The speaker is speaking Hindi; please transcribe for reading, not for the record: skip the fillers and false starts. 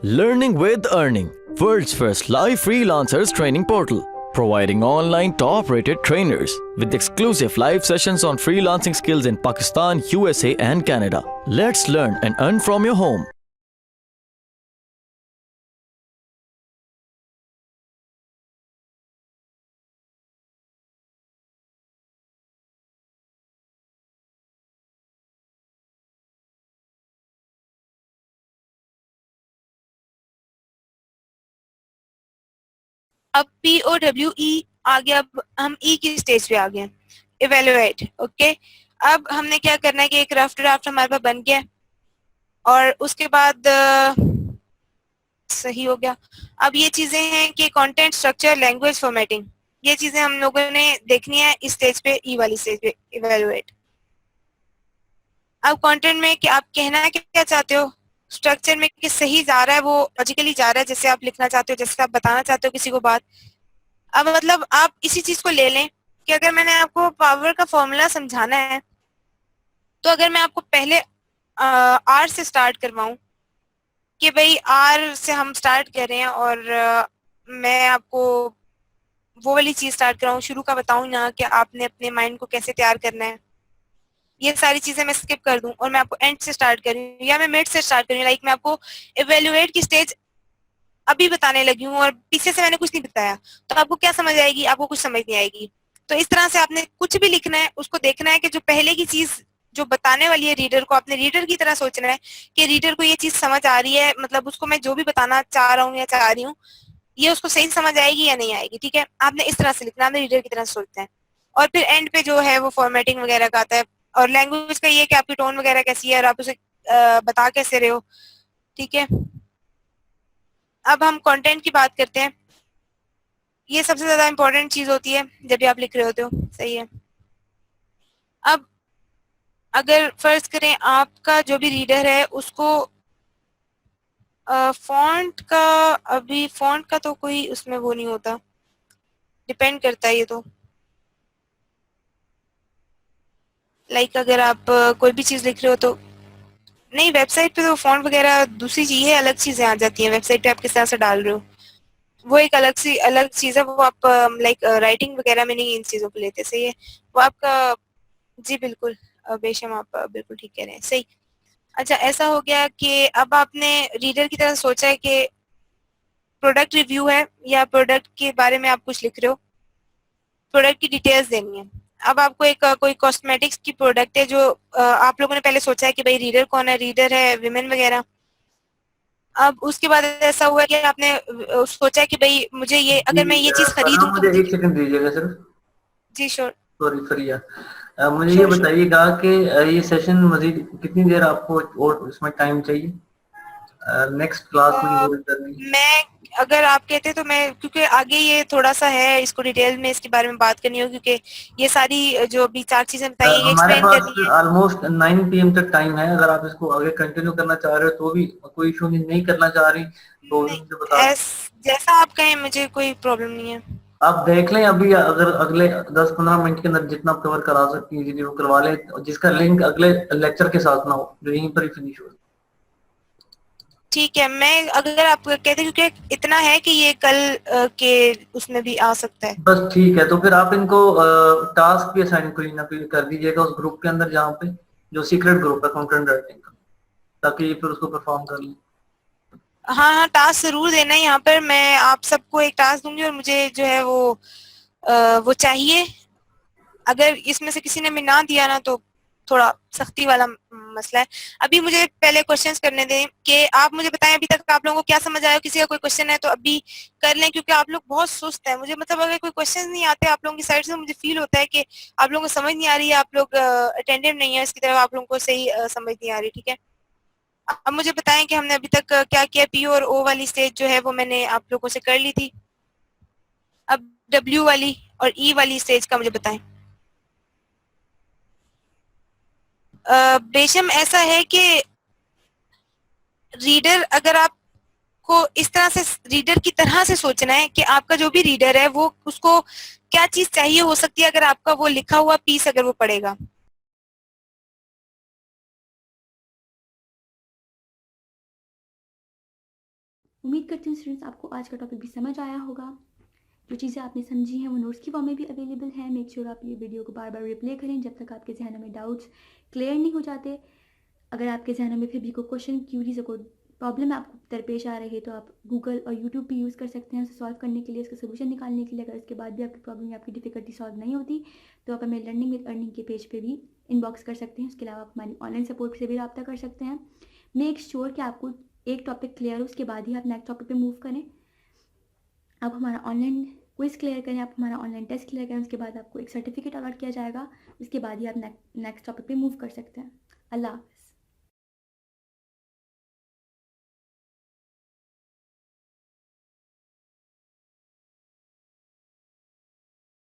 Learning with Earning, world's first live freelancers training portal, providing online top-rated trainers with exclusive live sessions on freelancing skills in Pakistan, USA and Canada. Let's learn and earn from your home. अब POWE आ गया, अब हम ई की स्टेज पे आ गए, इवेलुएट। ओके, अब हमने क्या करना है कि एक रफ ड्राफ्ट हमारे पास बन गया और उसके बाद सही हो गया। अब ये चीजें हैं कि कंटेंट स्ट्रक्चर, लैंग्वेज, फॉर्मेटिंग, ये चीजें हम लोगों ने देखनी है इस स्टेज पे, ई वाली स्टेज पे, इवेलुएट। अब कंटेंट में कि आप कहना क्या चाहते हो, स्ट्रक्चर में कि सही जा रहा है, वो लॉजिकली जा रहा है जैसे आप लिखना चाहते हो, जैसे आप बताना चाहते हो किसी को बात। अब मतलब आप इसी चीज को ले लें कि अगर मैंने आपको पावर का फॉर्मूला समझाना है तो अगर मैं आपको पहले आर से स्टार्ट करवाऊं कि भाई आर से हम स्टार्ट कर रहे हैं और मैं आपको वो वाली चीज स्टार्ट कराऊं, शुरू का बताऊं ना कि आपने अपने माइंड को कैसे तैयार करना है, ये सारी चीजें मैं स्किप कर दूं और मैं आपको एंड से स्टार्ट करूं या मैं मिड से स्टार्ट करूं, लाइक मैं आपको इवेल्युएट की स्टेज अभी बताने लगी हूँ और पीछे से मैंने कुछ नहीं बताया, तो आपको क्या समझ आएगी? आपको कुछ समझ नहीं आएगी। तो इस तरह से आपने कुछ भी लिखना है, उसको देखना है कि जो पहले की चीज जो बताने वाली है रीडर को, आपने रीडर की तरह सोचना है कि रीडर को ये चीज समझ आ रही है, मतलब उसको मैं जो भी बताना चाह रहा हूँ या चाह रही हूँ ये उसको सही समझ आएगी या नहीं आएगी। ठीक है, आपने इस तरह से लिखना, आपने रीडर की तरह सोचना है। और फिर एंड पे जो है वो फॉर्मेटिंग वगैरह का आता है, और लैंग्वेज का ये कि आपकी टोन वगैरह कैसी है और आप उसे बता कैसे रहे हो। ठीक है, अब हम कंटेंट की बात करते हैं। ये सबसे ज्यादा इंपॉर्टेंट चीज होती है जब भी आप लिख रहे होते हो। सही है, अब अगर फर्ज करें आपका जो भी रीडर है उसको फॉन्ट का, अभी फॉन्ट का तो कोई उसमें वो नहीं होता, डिपेंड करता है ये तो। लाइक अगर आप कोई भी चीज लिख रहे हो तो नहीं, वेबसाइट पे तो फॉन्ट वगैरह दूसरी चीज है, अलग चीजें आ जाती हैं। वेबसाइट पे आप किस तरह से डाल रहे हो वो एक अलग चीज है, वो आप लाइक राइटिंग वगैरह में नहीं इन चीजों को लेते। सही है, वो आपका, जी बिल्कुल, बेशम आप बिल्कुल ठीक कह रहे हैं। सही। अच्छा, ऐसा हो गया कि अब आपने रीडर की तरह सोचा है कि प्रोडक्ट रिव्यू है या प्रोडक्ट के बारे में आप कुछ लिख रहे हो, प्रोडक्ट की डिटेल्स देनी है। अब आपको एक कोई कॉस्मेटिक्स की प्रोडक्ट है जो आप लोगों ने पहले सोचा है कि भाई रीडर कौन है, रीडर है विमेन वगैरह। अब उसके बाद ऐसा हुआ कि आपने सोचा है कि भाई मुझे ये, जी अगर मैं ये चीज फरहान, खरीदूं तो मुझे मुझे, एक सेकंड दीजिएगा सिर्फ। जी श्योर, सॉरी फरिया, मुझे ये श्योर श्योर। बताइएगा कि ये सेशन मजीद कितनी देर आपको और इसमें टाइम चाहिए नेक्स्ट क्लास में अ, विजिट करनी? मैं, अगर आप कहते तो मैं, क्योंकि आगे ये थोड़ा सा है, इसको डिटेल में इसके बारे में बात करनी होगी क्योंकि ये सारी जो अभी 4 चीजें बताई हैं ये हमारे एक्सप्लेन पास करनी है। ऑलमोस्ट 9 PM तक टाइम है, अगर आप इसको आगे कंटिन्यू करना चाह रहे हो तो भी कोई इशू नहीं, नहीं करना चाह रही तो भी नहीं, मुझे बता दें। ऐस जैसा आप कहें, मुझे कोई प्रॉब्लम नहीं है। आप देख लें अभी, अगर अगले 10-15 मिनट के अंदर जितना कवर करा सकती हैं जी वो करवा लें, जिसका लिंक अगले लेक्चर के साथ ना हो, जो यहीं पर ही फिनिश हो। ठीक है, मैं अगर आप कहते, क्योंकि इतना है कि ये कल के उसमें भी आ सकता है। बस ठीक है, तो फिर आप इनको टास्क भी असाइन कोई ना कोई कर दीजिएगा उस ग्रुप के अंदर, जहाँ पे जो सीक्रेट ग्रुप है कंटेंट राइटिंग का, ताकि ये फिर उसको परफॉर्म कर लें। हाँ हाँ, टास्क जरूर देना है। यहाँ पर मैं आप सबको एक टास्क दूंगी और मुझे जो है वो चाहिए। अगर इसमें से किसी ने भी ना दिया ना तो थोड़ा सख्ती वाला मसला है। अभी मुझे पहले क्वेश्चंस करने दें कि आप मुझे बताएं अभी तक आप लोगों को क्या समझ आया। किसी का कोई क्वेश्चन है तो अभी कर लें, क्योंकि आप लोग बहुत सुस्त हैं। मुझे मतलब अगर कोई क्वेश्चन नहीं आते आप लोगों की साइड से, मुझे फील होता है कि आप लोगों को समझ नहीं आ रही है, आप लोग अटेंटिव नहीं है इसकी तरफ, आप लोगों को सही समझ नहीं आ रही। ठीक है, अब मुझे बताएं कि हमने अभी तक क्या किया। पी और ओ वाली स्टेज जो है वो मैंने आप लोगों से कर ली थी। अब डब्ल्यू वाली और ई वाली स्टेज का मुझे बताएं। बेशम ऐसा है कि रीडर, अगर आपको इस तरह से रीडर की तरह से सोचना है कि आपका जो भी रीडर है वो, उसको क्या चीज चाहिए हो सकती है अगर आपका वो लिखा हुआ पीस अगर वो पढ़ेगा। उम्मीद करती हूँ स्टूडेंट्स आपको आज का टॉपिक भी समझ आया होगा। जो चीज़ें आपने समझी हैं वो नोट्स की फॉर्म में भी अवेलेबल है। मेक श्योर आप ये वीडियो को बार बार रिप्ले करें जब तक आपके जहनों में डाउट्स क्लियर नहीं हो जाते। अगर आपके जहनों में फिर भी कोई क्वेश्चन, क्यूरीज और कोई प्रॉब्लम आपको दरपेश आ रही है तो आप गूगल और यूट्यूब भी यूज़ कर सकते हैं उसे सॉल्व करने के लिए, उसका सोल्यूशन निकालने के लिए। अगर उसके बाद भी आपकी प्रॉब्लम या आपकी डिफिकल्टी सॉल्व नहीं होती तो आप हमें लर्निंग विद अर्निंग के पेज पे भी इनबॉक्स कर सकते हैं। उसके अलावा आप हमारी ऑनलाइन सपोर्ट से भी रब्ता कर सकते हैं। मेक श्योर कि आपको एक टॉपिक क्लियर हो, उसके बाद ही आप नेक्स्ट टॉपिक पे मूव करें। आप हमारा ऑनलाइन क्विज क्लियर करें, आप हमारा ऑनलाइन टेस्ट क्लियर करें, उसके बाद आपको एक सर्टिफिकेट अलॉट किया जाएगा। उसके बाद ही आप नेक्स्ट टॉपिक पे मूव कर सकते हैं। अल्लाह हाफ़िज़।